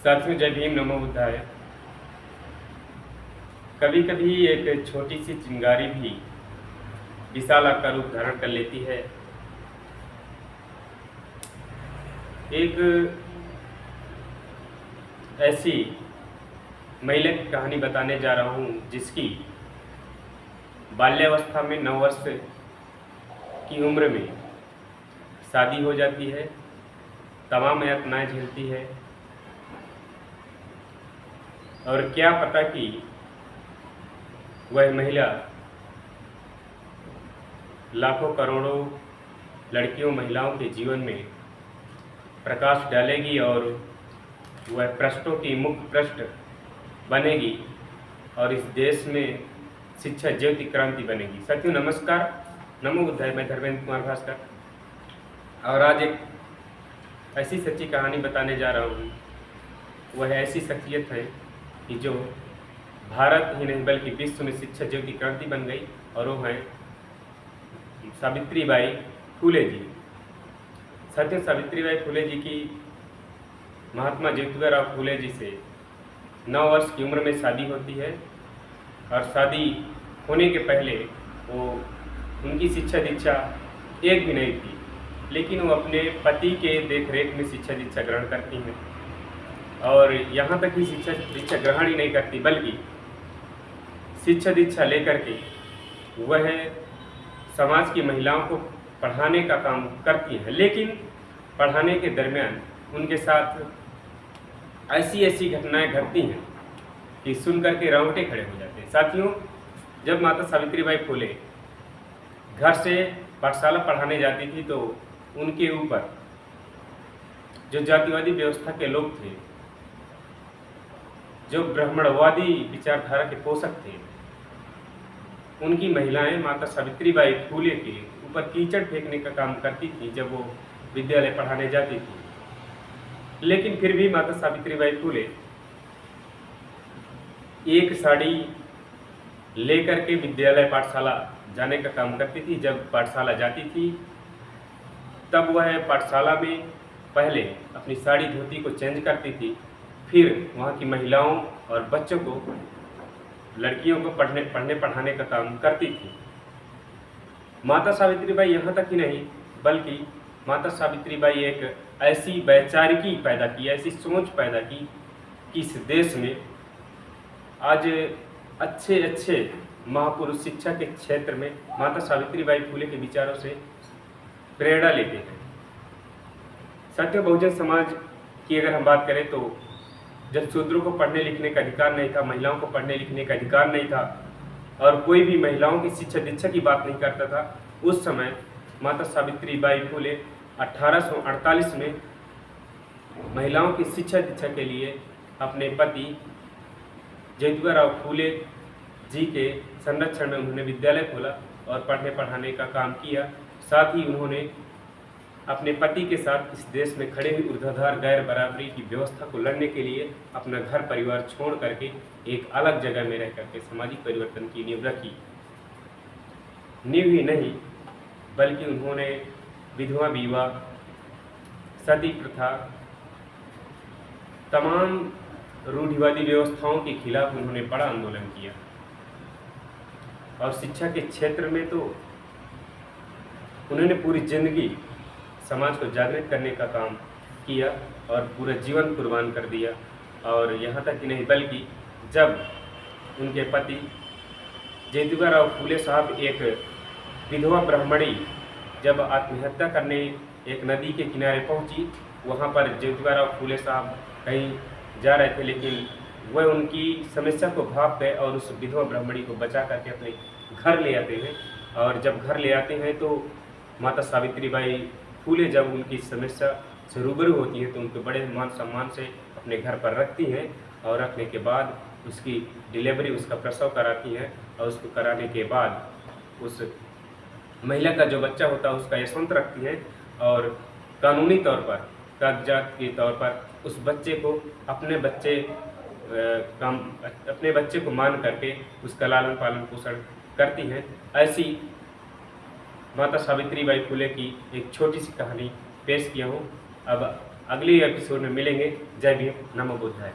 साथियों, जय भीम, नमो बुद्धाय। कभी कभी एक छोटी सी चिंगारी भी विशाल आकार रूप धारण कर लेती है। एक ऐसी महिला की कहानी बताने जा रहा हूँ जिसकी बाल्यावस्था में 9 वर्ष की उम्र में शादी हो जाती है, तमाम यातनाएं झेलती है और क्या पता कि वह महिला लाखों करोड़ों लड़कियों महिलाओं के जीवन में प्रकाश डालेगी और वह पृष्ठों की मुख्य पृष्ठ बनेगी और इस देश में शिक्षा ज्योति क्रांति बनेगी। साथियों नमस्कार, नमो बुद्धाय। मैं धर्मेंद्र कुमार भास्कर और आज एक ऐसी सच्ची कहानी बताने जा रहा हूँ। वह ऐसी शख्सियत है कि जो भारत ही नहीं बल्कि विश्व में शिक्षा ज्योति क्रांति बन गई और वो हैं सावित्रीबाई फुले जी। साथियों, सावित्रीबाई फुले जी की महात्मा ज्योतिबा फुले जी से 9 वर्ष की उम्र में शादी होती है और शादी होने के पहले वो उनकी शिक्षा दीक्षा एक भी नहीं थी, लेकिन वो अपने पति के देखरेख में शिक्षा दीक्षा ग्रहण करती हैं और यहाँ तक ही शिक्षा दीक्षा ग्रहण ही नहीं करती बल्कि शिक्षा दीक्षा लेकर के वह समाज की महिलाओं को पढ़ाने का काम करती हैं। लेकिन पढ़ाने के दरमियान उनके साथ ऐसी ऐसी घटनाएं घटती हैं कि सुन करके रोंगटे खड़े हो जाते हैं। साथियों, जब माता सावित्रीबाई फुले घर से पाठशाला पढ़ाने जाती थी तो उनके ऊपर जो जातिवादी व्यवस्था के लोग थे, जो ब्राह्मणवादी विचारधारा के पोषक थे, उनकी महिलाएं माता सावित्रीबाई फुले के ऊपर कीचड़ फेंकने का काम करती थी जब वो विद्यालय पढ़ाने जाती थी। लेकिन फिर भी माता सावित्रीबाई फुले एक साड़ी लेकर के विद्यालय पाठशाला जाने का काम करती थी। जब पाठशाला जाती थी तब वह पाठशाला में पहले अपनी साड़ी धोती को चेंज करती थी, फिर वहाँ की महिलाओं और बच्चों को, लड़कियों को पढ़ने पढ़ाने का काम करती थी। माता सावित्रीबाई यहाँ तक ही नहीं बल्कि माता सावित्रीबाई एक ऐसी वैचारिकी पैदा की, ऐसी सोच पैदा की कि इस देश में आज अच्छे अच्छे महापुरुष शिक्षा के क्षेत्र में माता सावित्रीबाई फुले के विचारों से प्रेरणा लेते हैं। साथियों, बहुजन समाज की अगर हम बात करें तो जब शूद्रों को पढ़ने लिखने का अधिकार नहीं था, महिलाओं को पढ़ने लिखने का अधिकार नहीं था और कोई भी महिलाओं की शिक्षा दीक्षा की बात नहीं करता था, उस समय माता सावित्रीबाई फुले 1848 में महिलाओं की शिक्षा दीक्षा के लिए अपने पति ज्योतिबा फुले जी के संरक्षण में उन्होंने विद्यालय खोला और पढ़ने पढ़ाने का काम किया। साथ ही उन्होंने अपने पति के साथ इस देश में खड़े हुई ऊर्ध्वाधर गैर बराबरी की व्यवस्था को लड़ने के लिए अपना घर परिवार छोड़ करके एक अलग जगह में रह करके सामाजिक परिवर्तन की नींव रखी। नींव ही नहीं बल्कि उन्होंने विधवा विवाह, सती प्रथा, तमाम रूढ़िवादी व्यवस्थाओं के खिलाफ उन्होंने बड़ा आंदोलन किया और शिक्षा के क्षेत्र में तो उन्होंने पूरी जिंदगी समाज को जागृत करने का काम किया और पूरा जीवन कुर्बान कर दिया। और यहाँ तक ही नहीं बल्कि जब उनके पति ज्योतिबा फुले साहब एक विधवा ब्राह्मणी जब आत्महत्या करने एक नदी के किनारे पहुंची, वहाँ पर ज्योतिबा फुले साहब कहीं जा रहे थे, लेकिन वह उनकी समस्या को भाप गए और उस विधवा ब्राह्मणी को बचा करके अपने घर ले आते हैं। और जब घर ले आते हैं तो माता सावित्रीबाई फुले जब उनकी समस्या से रूबरू होती है तो उनको बड़े मान सम्मान से अपने घर पर रखती हैं और रखने के बाद उसकी डिलीवरी, उसका प्रसव कराती हैं और उसको कराने के बाद उस महिला का जो बच्चा होता है उसका यशवंत रखती हैं और कानूनी तौर पर, कागजात के तौर पर उस बच्चे को अपने बच्चे को मान करके उसका लालन पालन पोषण करती हैं। ऐसी माता सावित्रीबाई फुले की एक छोटी सी कहानी पेश किया हूँ। अब अगले एपिसोड में मिलेंगे। जय भीम, नमो बुद्धाय।